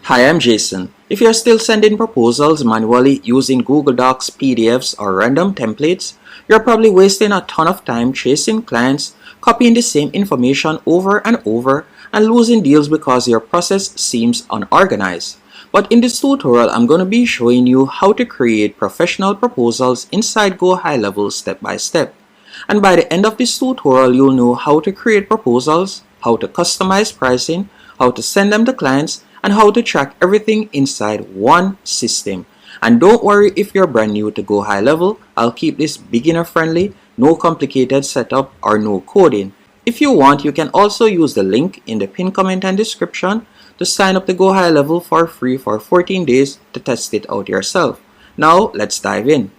Hi, I'm Jason. If you're still sending proposals manually using Google Docs, PDFs, or random templates, you're probably wasting a ton of time chasing clients, copying the same information over and over, and losing deals because your process seems unorganized. But in this tutorial, I'm going to be showing you how to create professional proposals inside GoHighLevel step by step. And by the end of this tutorial, you'll know how to create proposals, how to customize pricing, how to send them to clients, and how to track everything inside one system. And don't worry if you're brand new to GoHighLevel, I'll keep this beginner friendly, no complicated setup or no coding. If you want, you can also use the link in the pinned comment and description to sign up to GoHighLevel for free for 14 days to test it out yourself. Now let's dive in.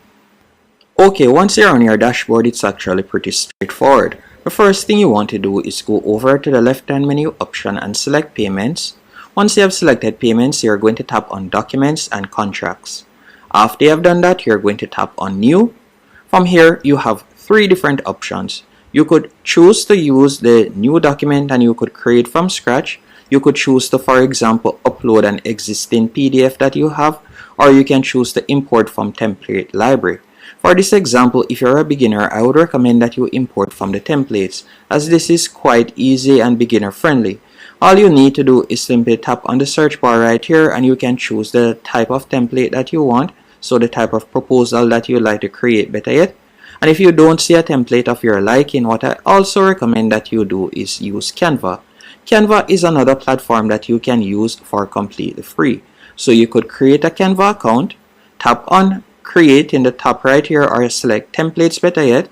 Okay, once you're on your dashboard, it's actually pretty straightforward. The first thing you want to do is go over to the left-hand menu option and select Payments. Once you have selected Payments, you're going to tap on Documents and Contracts. After you have done that, you're going to tap on New. From here, you have three different options. You could choose to use the new document and you could create from scratch. You could choose to, for example, upload an existing PDF that you have, or you can choose to import from template library. For this example, if you're a beginner, I would recommend that you import from the templates, as this is quite easy and beginner friendly. All you need to do is simply tap on the search bar right here and you can choose the type of template that you want, so the type of proposal that you'd like to create better yet. And if you don't see a template of your liking, what I also recommend that you do is use Canva. Canva is another platform that you can use for completely free. So you could create a Canva account, tap on Create in the top right here or select Templates better yet.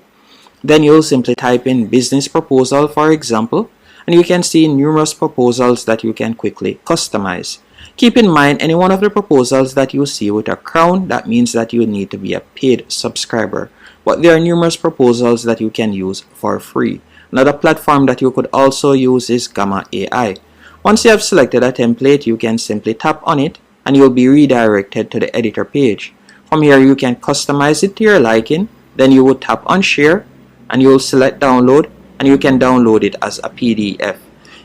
Then you'll simply type in Business Proposal, for example, and you can see numerous proposals that you can quickly customize. Keep in mind, any one of the proposals that you see with a crown, that means that you need to be a paid subscriber. But there are numerous proposals that you can use for free. Another platform that you could also use is Gamma AI. Once you have selected a template, you can simply tap on it and you'll be redirected to the editor page. From here, you can customize it to your liking. Then you would tap on Share and you'll select Download and you can download it as a PDF.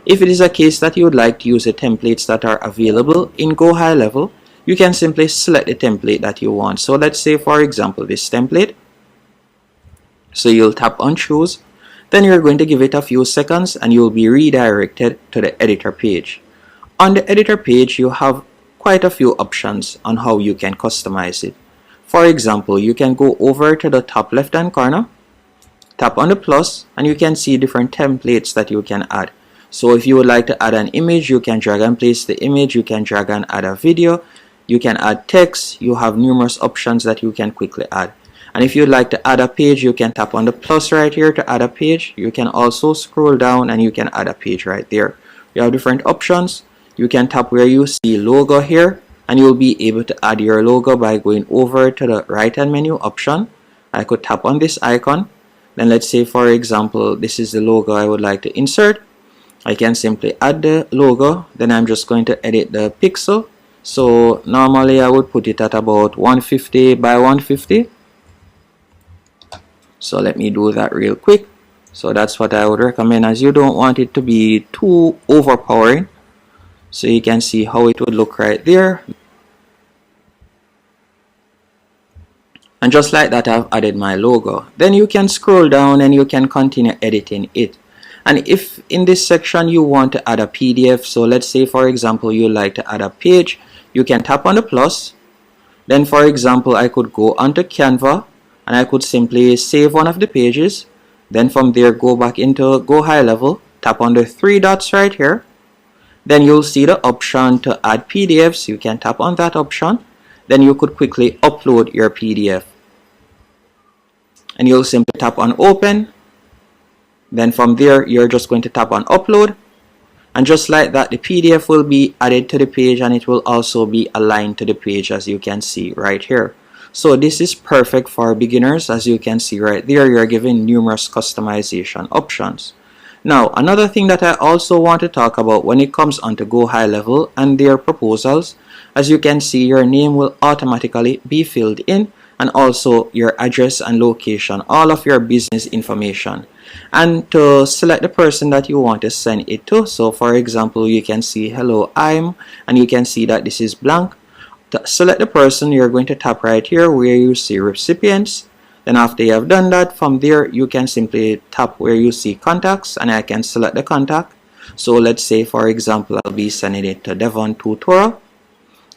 If it is a case that you would like to use the templates that are available in GoHighLevel, you can simply select the template that you want. So let's say, for example, this template. So you'll tap on Choose. Then you're going to give it a few seconds and you'll be redirected to the editor page. On the editor page, you have quite a few options on how you can customize it. For example, you can go over to the top left hand corner, tap on the plus, and you can see different templates that you can add. So if you would like to add an image, you can drag and place the image, you can drag and add a video, you can add text, you have numerous options that you can quickly add. And if you'd like to add a page, you can tap on the plus right here to add a page. You can also scroll down and you can add a page right there. You have different options. You can tap where you see logo here and you'll be able to add your logo by going over to the right hand menu option. I could tap on this icon. Then let's say, for example, this is the logo I would like to insert. I can simply add the logo. Then I'm just going to edit the pixel. So normally I would put it at about 150 by 150. So let me do that real quick. So that's what I would recommend, as you don't want it to be too overpowering. So you can see how it would look right there. And just like that, I've added my logo. Then you can scroll down and you can continue editing it. And if in this section you want to add a PDF, so let's say, for example, you like to add a page, you can tap on the plus. Then, for example, I could go onto Canva and I could simply save one of the pages. Then from there, go back into GoHighLevel, tap on the three dots right here. Then you'll see the option to add PDFs. You can tap on that option. Then you could quickly upload your PDF. And you'll simply tap on Open. Then from there, you're just going to tap on Upload. And just like that, the PDF will be added to the page and it will also be aligned to the page, as you can see right here. So this is perfect for beginners. As you can see right there, you're given numerous customization options. Now, another thing that I also want to talk about when it comes onto GoHighLevel and their proposals, as you can see, your name will automatically be filled in, and also your address and location, all of your business information. and to select the person that you want to send it to. So for example, you can see hello I'm, and you can see that this is blank. To select the person, you're going to tap right here where you see recipients. Then after you have done that, from there you can simply tap where you see contacts, and I can select the contact. So let's say for example I'll be sending it to Devon Tutorial.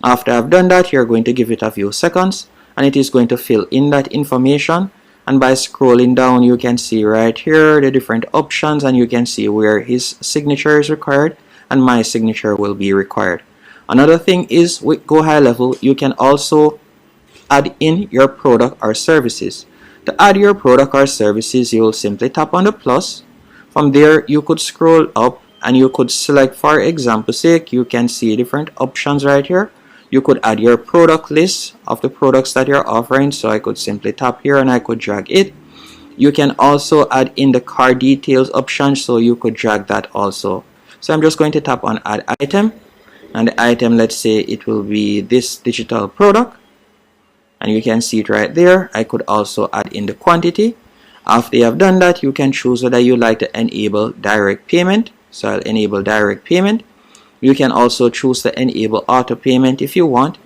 After I've done that, you're going to give it a few seconds and it is going to fill in that information. And by scrolling down, you can see right here the different options, and you can see where his signature is required and my signature will be required. Another thing is with GoHighLevel, you can also add in your product or services. To add your product or services, you will simply tap on the plus. From there, you could scroll up and you could select, for example's sake, you can see different options right here. You could add your product list of the products that you're offering. So I could simply tap here and I could drag it. You can also add in the card details option, so you could drag that also. So I'm just going to tap on add item, and the item, let's say it will be this digital product, and you can see it right there. I could also add in the quantity. After you have done that, you can choose whether you like to enable direct payment. So I'll enable direct payment. You can also choose to enable auto payment if you want.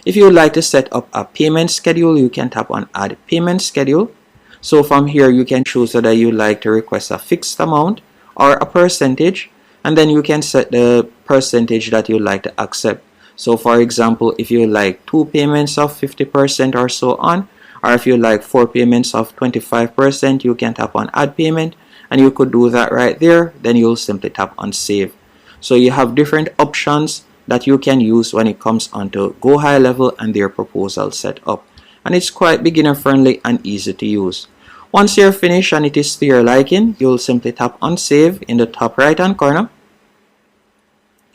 If you would like to set up a payment schedule, you can tap on add payment schedule. So from here you can choose whether you like to request a fixed amount or a percentage, and then you can set the percentage that you like to accept. So for example, if you like 2 payments of 50% or so on, or if you like 4 payments of 25%, you can tap on add payment, and you could do that right there. Then you'll simply tap on save. So you have different options that you can use when it comes onto GoHighLevel and their proposal setup, and it's quite beginner friendly and easy to use. Once you're finished and it is to your liking, you'll simply tap on save in the top right hand corner.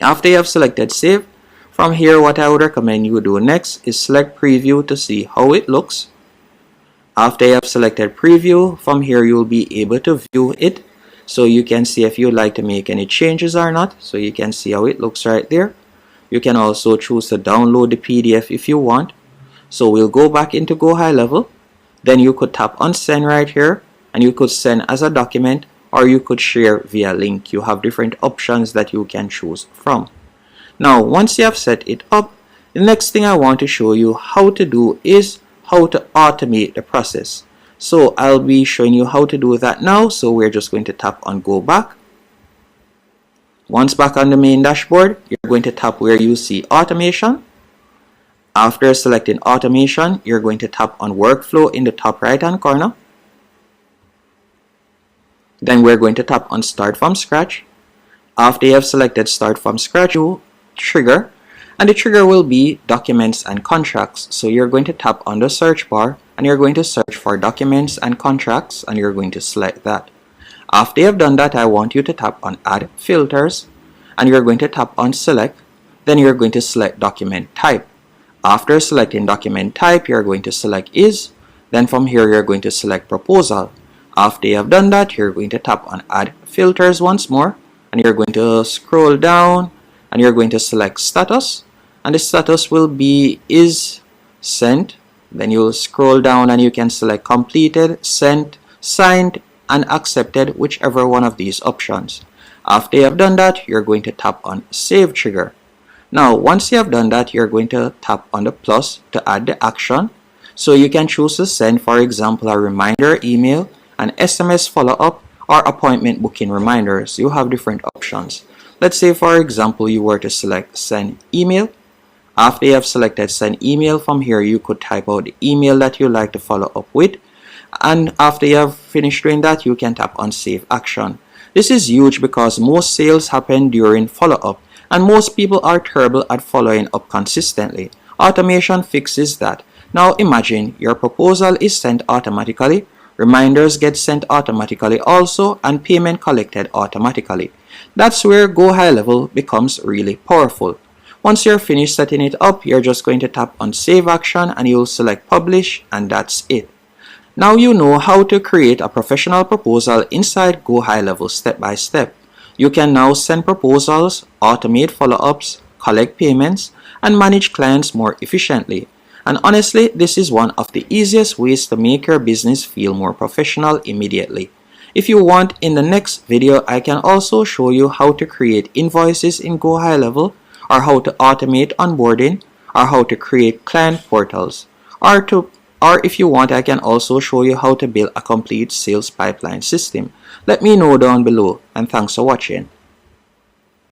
After you have selected save, from here what I would recommend you do next is select preview to see how it looks. After you have selected preview, from here you'll be able to view it, so you can see if you'd like to make any changes or not. So you can see how it looks right there. You can also choose to download the PDF if you want. So we'll go back into GoHighLevel. Then you could tap on send right here, and you could send as a document or you could share via link. You have different options that you can choose from. Now once you have set it up, the next thing I want to show you how to do is how to automate the process. So I'll be showing you how to do that now. So we're just going to tap on go back. Once back on the main dashboard, you're going to tap where you see automation. After selecting automation, you're going to tap on workflow in the top right hand corner. Then we're going to tap on start from scratch. After you have selected start from scratch, you trigger, and the trigger will be documents and contracts. So you're going to tap on the search bar and you're going to search for documents and contracts, and you're going to select that. After you have done that, I want you to tap on add filters, and you're going to tap on select. Then you're going to select document type. After selecting document type, you're going to select is. Then from here you're going to select proposal. After you have done that, you're going to tap on add filters once more, and you're going to scroll down and you're going to select status, and the status will be is sent. Then you'll scroll down and you can select completed, sent, signed, and accepted, whichever one of these options. After you have done that, you're going to tap on save trigger. Now once you have done that, you're going to tap on the plus to add the action. So you can choose to send, for example, a reminder email, an SMS follow-up, or appointment booking reminders. You have different options. Let's say for example you were to select send email. After you have selected send email, from here you could type out the email that you like to follow up with, and after you have finished doing that, you can tap on save action. This is huge because most sales happen during follow-up, and most people are terrible at following up consistently. Automation fixes that. Now imagine your proposal is sent automatically, reminders get sent automatically also, and payment collected automatically. That's where GoHighLevel becomes really powerful. Once you're finished setting it up, you're just going to tap on save action and you'll select publish, and that's it. Now you know how to create a professional proposal inside GoHighLevel step by step. You can now send proposals, automate follow-ups, collect payments, and manage clients more efficiently. And honestly, this is one of the easiest ways to make your business feel more professional immediately. If you want, in the next video, I can also show you how to create invoices in GoHighLevel, or how to automate onboarding, or how to create client portals, or if you want, I can also show you how to build a complete sales pipeline system. Let me know down below, and thanks for watching.